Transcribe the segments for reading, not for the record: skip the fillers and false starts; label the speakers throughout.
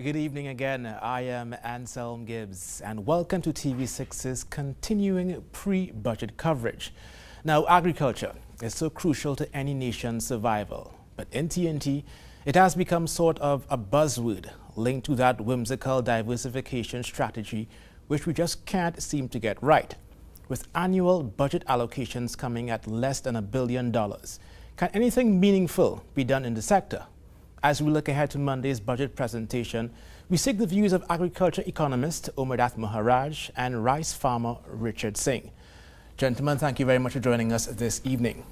Speaker 1: Good evening again. I am Anselm Gibbs and welcome to TV6's continuing pre-budget coverage. Now, agriculture is so crucial to any nation's survival, but in TNT, it has become sort of a buzzword linked to that whimsical diversification strategy which we just can't seem to get right. With annual budget allocations coming at less than $1 billion, can anything meaningful be done in the sector? As we look ahead to Monday's budget presentation, we seek the views of agriculture economist Omerdath Maharaj and rice farmer Richard Singh. Gentlemen, thank you very much for joining us this evening.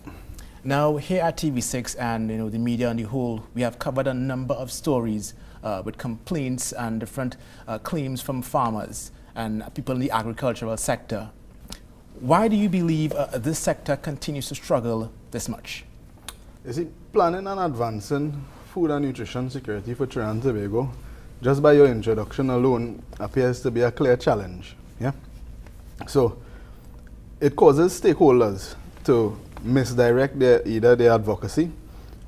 Speaker 1: Now, here at TV6 and the media on the whole, we have covered a number of stories with complaints and different claims from farmers and people in the agricultural sector. Why do you believe this sector continues to struggle this much?
Speaker 2: You see, planning and advancing food and nutrition security for Trinidad and Tobago, just by your introduction alone, appears to be a clear challenge. Yeah. So it causes stakeholders to misdirect either their advocacy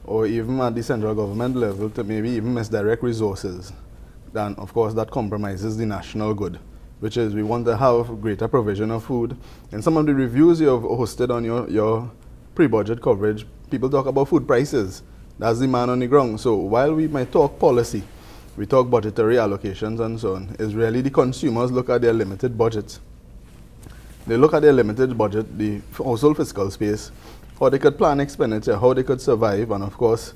Speaker 2: or even at the central government level to maybe even misdirect resources. Then, of course, that compromises the national good, which is we want to have greater provision of food. In some of the reviews you have hosted on your pre-budget coverage, people talk about food prices. That's the man on the ground. So while we might talk policy, we talk budgetary allocations and so on, is really the consumers look at their limited budgets. They look at their limited budget, the household fiscal space, how they could plan expenditure, how they could survive, and of course,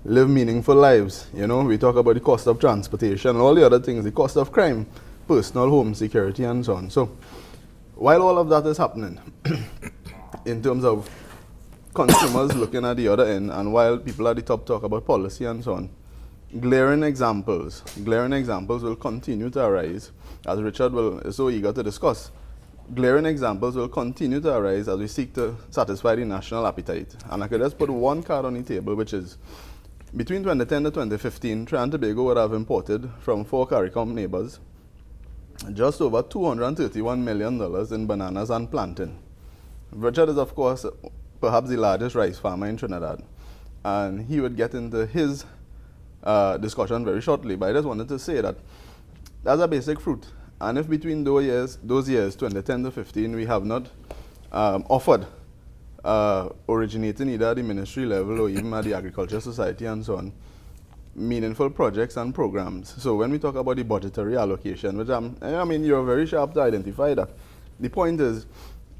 Speaker 2: live meaningful lives. You know, we talk about the cost of transportation and all the other things, the cost of crime, personal home security and so on. So while all of that is happening, in terms of consumers looking at the other end, and while people at the top talk about policy and so on, glaring examples will continue to arise, as Richard is so eager to discuss. Glaring examples will continue to arise as we seek to satisfy the national appetite. And I could just put one card on the table, which is between 2010 to 2015, Trinidad and Tobago would have imported from 4 CARICOM neighbors just over $231 million in bananas and plantain. Richard is, of course, perhaps the largest rice farmer in Trinidad, and he would get into his discussion very shortly, but I just wanted to say that that's a basic fruit, and if between those years 2010 to 15 we have not offered originating either at the ministry level or even at the agriculture society and so on, meaningful projects and programs. So when we talk about the budgetary allocation, which I mean you're very sharp to identify that, the point is,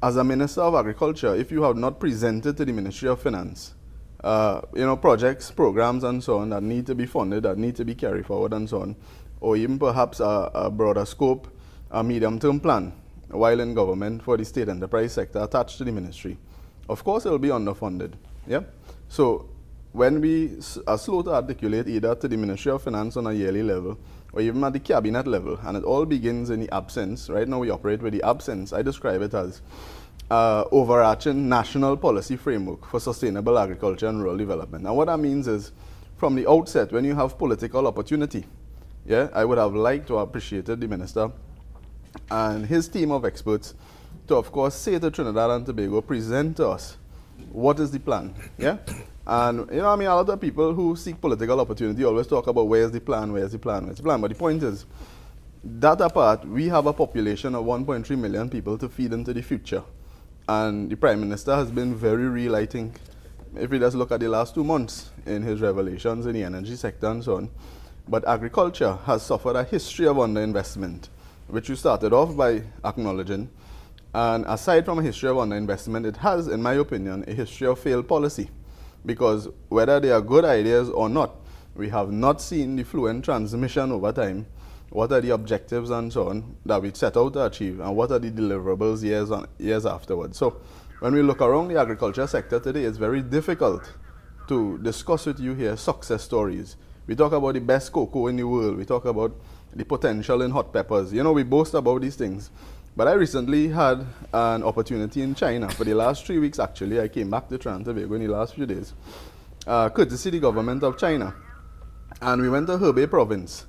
Speaker 2: as a Minister of Agriculture, if you have not presented to the Ministry of Finance, projects, programs and so on that need to be funded, that need to be carried forward and so on, or even perhaps a broader scope, a medium-term plan, while in government for the state enterprise sector attached to the ministry, of course it will be underfunded. Yeah? So when we are slow to articulate either to the Ministry of Finance on a yearly level, or even at the cabinet level, and it all begins in the absence. Right now we operate with the absence. I describe it as overarching national policy framework for sustainable agriculture and rural development. Now what that means is, from the outset, when you have political opportunity, yeah, I would have liked to have appreciated the minister and his team of experts to, of course, say to Trinidad and Tobago, present to us, what is the plan, yeah? And, a lot of people who seek political opportunity always talk about where's the plan, where's the plan, where's the plan. But the point is, that apart, we have a population of 1.3 million people to feed into the future. And the Prime Minister has been very real, I think, if we just look at the last 2 months in his revelations in the energy sector and so on. But agriculture has suffered a history of underinvestment, which you started off by acknowledging. And aside from a history of underinvestment, it has, in my opinion, a history of failed policy. Because whether they are good ideas or not, we have not seen the fluent transmission over time. What are the objectives and so on that we set out to achieve, and what are the deliverables years afterwards? So when we look around the agriculture sector today, it's very difficult to discuss with you here success stories. We talk about the best cocoa in the world. We talk about the potential in hot peppers. We boast about these things. But I recently had an opportunity in China. For the last 3 weeks, actually, I came back to Trinidad and Tobago in the last few days, courtesy the government of China. And we went to Hebei province.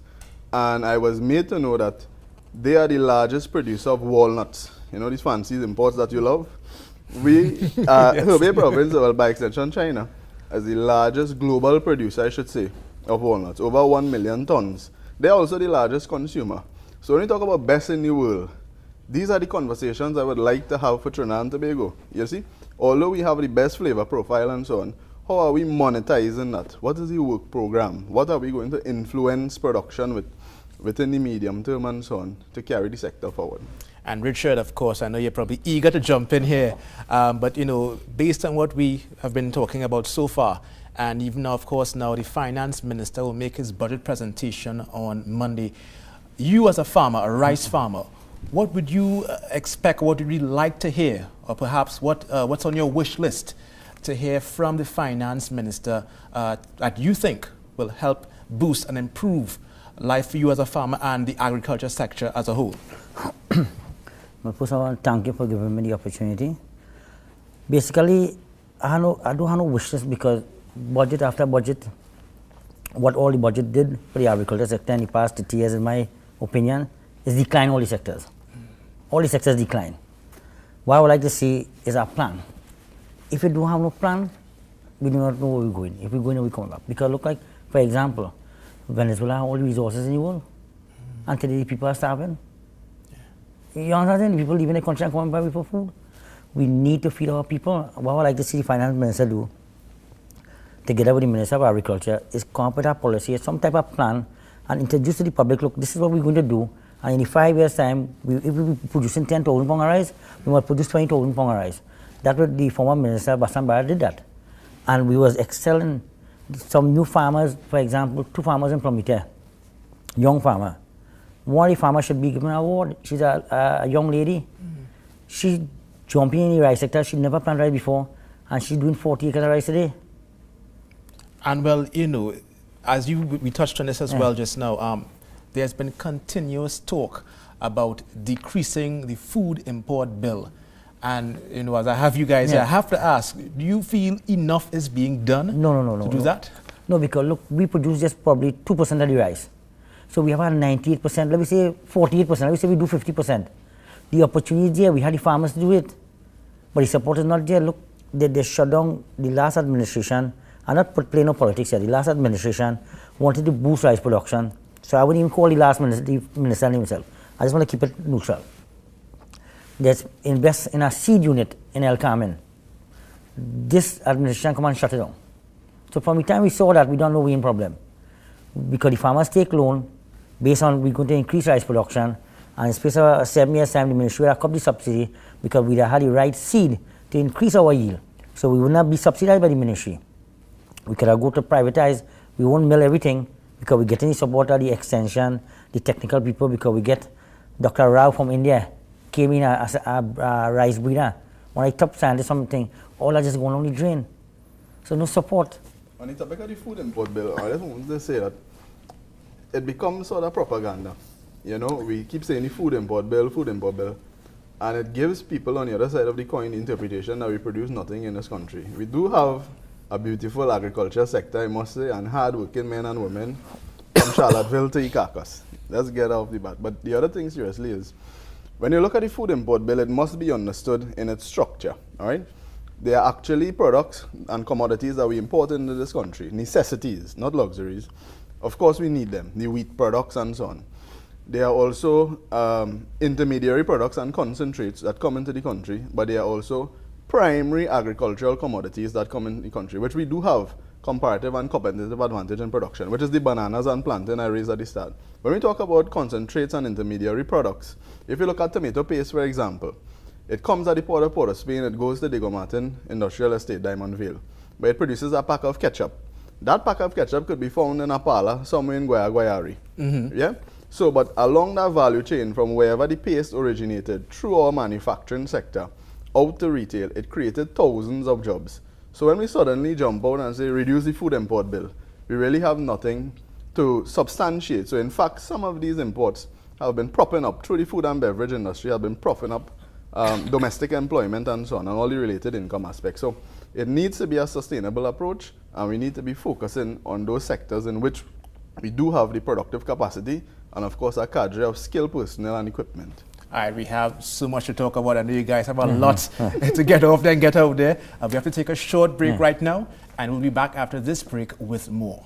Speaker 2: And I was made to know that they are the largest producer of walnuts. These fancy imports that you love? Hebei province, well, by extension China, as the largest global producer, I should say, of walnuts. Over 1 million tons they're also the largest consumer. So when we talk about best in the world, these are the conversations I would like to have for Trinidad and Tobago. You see, although we have the best flavor profile and so on, how are we monetizing that? What is the work program? What are we going to influence production within the medium term and so on to carry the sector forward?
Speaker 1: And Richard, of course, I know you're probably eager to jump in here, but you know, based on what we have been talking about so far, and even now, of course, now the finance minister will make his budget presentation on Monday. You as a farmer, a rice farmer, what would you expect, what would you like to hear, or perhaps what's on your wish list to hear from the finance minister that you think will help boost and improve life for you as a farmer and the agriculture sector as a whole?
Speaker 3: Well, first of all, thank you for giving me the opportunity. Basically, I don't have no wish list because budget after budget, what all the budget did for the agriculture sector in the past 30 years, in my opinion, is decline all the sectors. All the sectors decline. What I would like to see is our plan. If we don't have no plan, we do not know where we're going. If we're going, we're coming back. Because look like, for example, Venezuela has all the resources in the world, and today the people are starving. You understand? People leaving the country and coming back for food. We need to feed our people. What I would like to see the finance minister do, together with the Minister of Agriculture, is come up with a policy, some type of plan, and introduce to the public, look, this is what we're going to do. And in 5 years' time, if we're producing 10,000 pounds of rice, we must produce 20,000 pounds of rice. That's what the former Minister, Basan Bara, did that. And we was excelling some new farmers, for example, 2 farmers in Plumita, young farmer. One of the farmers should be given an award. She's a young lady. She jumping in the rice sector. She never planted rice before, and she's doing 40 acres of rice a day.
Speaker 1: And well, you know, as we touched on this as well just now, there's been continuous talk about decreasing the food import bill. And, you know, as I have you guys here, I have to ask, do you feel enough is being done to do that?
Speaker 3: No, because look, we produce just probably 2% of the rice. So we have a 98%, let me say 48%, let me say we do 50%. The opportunity is there, we had the farmers to do it. But the support is not there. Look, they shut down the last administration. I'm not playing no politics here. The last administration wanted to boost rice production. So I wouldn't even call the last minister himself. I just want to keep it neutral. Let's invest in a seed unit in El Carmen. This administration come and shut it down. So from the time we saw that, we don't know we're in problem. Because the farmers take loan based on we're going to increase rice production, and in space of 7 years' time, the ministry will cut the subsidy because we had the right seed to increase our yield. So we will not be subsidized by the ministry. We could go to privatize, we won't mill everything because we get any support of the extension, the technical people, because we get Dr. Rao from India, came in as a rice breeder. One of the top scientists, something, all that just going on the drain. So no support.
Speaker 2: On the topic of the food import bill, I just want to say that it becomes sort of propaganda. You know, we keep saying the food import bill, and it gives people on the other side of the coin the interpretation that we produce nothing in this country. We do have a beautiful agriculture sector, I must say, and hard-working men and women from Charlottesville to Icacos. Let's get off the bat. But the other thing, seriously, is when you look at the food import bill, it must be understood in its structure, all right? They are actually products and commodities that we import into this country, necessities, not luxuries. Of course, we need them, the wheat products and so on. They are also intermediary products and concentrates that come into the country, but they are also primary agricultural commodities that come in the country, which we do have comparative and competitive advantage in production, which is the bananas and plantain I raised at the start. When we talk about concentrates and intermediary products, if you look at tomato paste, for example, it comes at the port of Port of Spain, it goes to Diego Martin Industrial Estate, Diamond Vale, where it produces a pack of ketchup. That pack of ketchup could be found in a parlor somewhere in Guayari. Yeah? So, but along that value chain, from wherever the paste originated, through our manufacturing sector, out to retail, it created thousands of jobs. So when we suddenly jump out and say, reduce the food import bill, we really have nothing to substantiate. So in fact, some of these imports have been propping up, through the food and beverage industry, have been propping up domestic employment and so on, and all the related income aspects. So it needs to be a sustainable approach, and we need to be focusing on those sectors in which we do have the productive capacity, and of course a cadre of skilled personnel and equipment.
Speaker 1: All right, we have so much to talk about. I know you guys have a lot to get off there and get out there. We have to take a short break right now, and we'll be back after this break with more.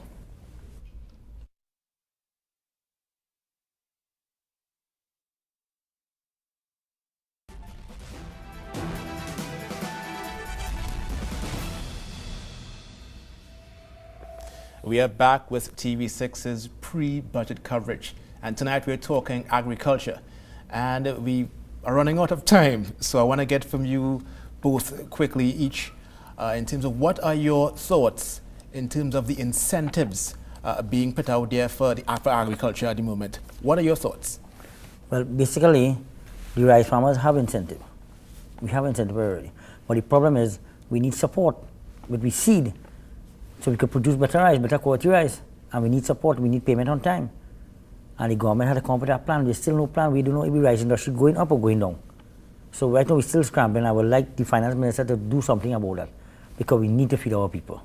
Speaker 1: We are back with TV6's pre-budget coverage, and tonight we're talking agriculture, and we are running out of time, so I want to get from you both quickly each in terms of what are your thoughts in terms of the incentives being put out there for agriculture at the moment. What are your thoughts?
Speaker 3: Well, basically, the rice farmers have incentive. We have incentive already. But the problem is we need support with seed so we could produce better rice, better quality rice. And we need support, we need payment on time. And the government had to come up with a plan. There's still no plan. We don't know if the rice industry going up or going down. So right now we're still scrambling. I would like the finance minister to do something about that because we need to feed our people.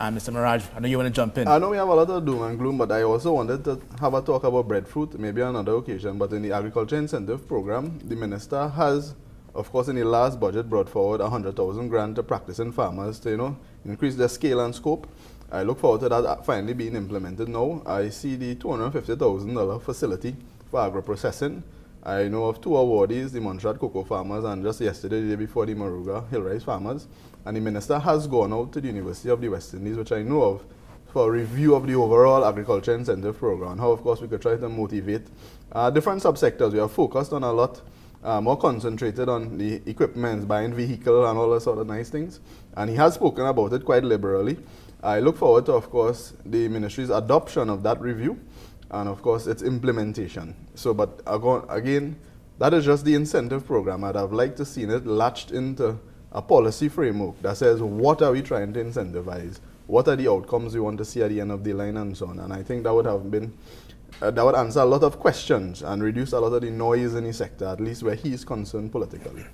Speaker 1: And Mr. Miraj, I know you want to jump in.
Speaker 2: I know we have a lot of doom and gloom, but I also wanted to have a talk about breadfruit, maybe on another occasion. But in the agriculture incentive program, the minister has, of course, in the last budget brought forward 100,000 grant to practicing farmers to, increase their scale and scope. I look forward to that finally being implemented now. I see the $250,000 facility for agro-processing. I know of two awardees, the Montserrat cocoa farmers, and just yesterday, the day before, the Moruga hill rice farmers. And the minister has gone out to the University of the West Indies, which I know of, for a review of the overall agriculture incentive program. How, of course, we could try to motivate different subsectors. We are focused on a lot, more concentrated on the equipment, buying vehicle and all those sort of nice things. And he has spoken about it quite liberally. I look forward to, of course, the ministry's adoption of that review and, of course, its implementation. So, but again, that is just the incentive program. I'd have liked to see it latched into a policy framework that says what are we trying to incentivize, what are the outcomes we want to see at the end of the line and so on. And I think that would have been, that would answer a lot of questions and reduce a lot of the noise in the sector, at least where he is concerned politically.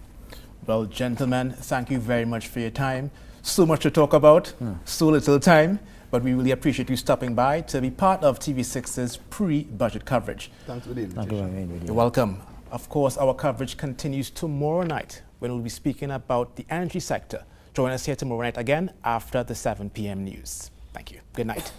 Speaker 1: Well, gentlemen, thank you very much for your time. So much to talk about, so little time, but we really appreciate you stopping by to be part of TV6's pre-budget coverage.
Speaker 2: Thanks for the invitation.
Speaker 3: Thank you very much.
Speaker 1: You're welcome. Of course, our coverage continues tomorrow night when we'll be speaking about the energy sector. Join us here tomorrow night again after the 7 p.m. news. Thank you. Good night.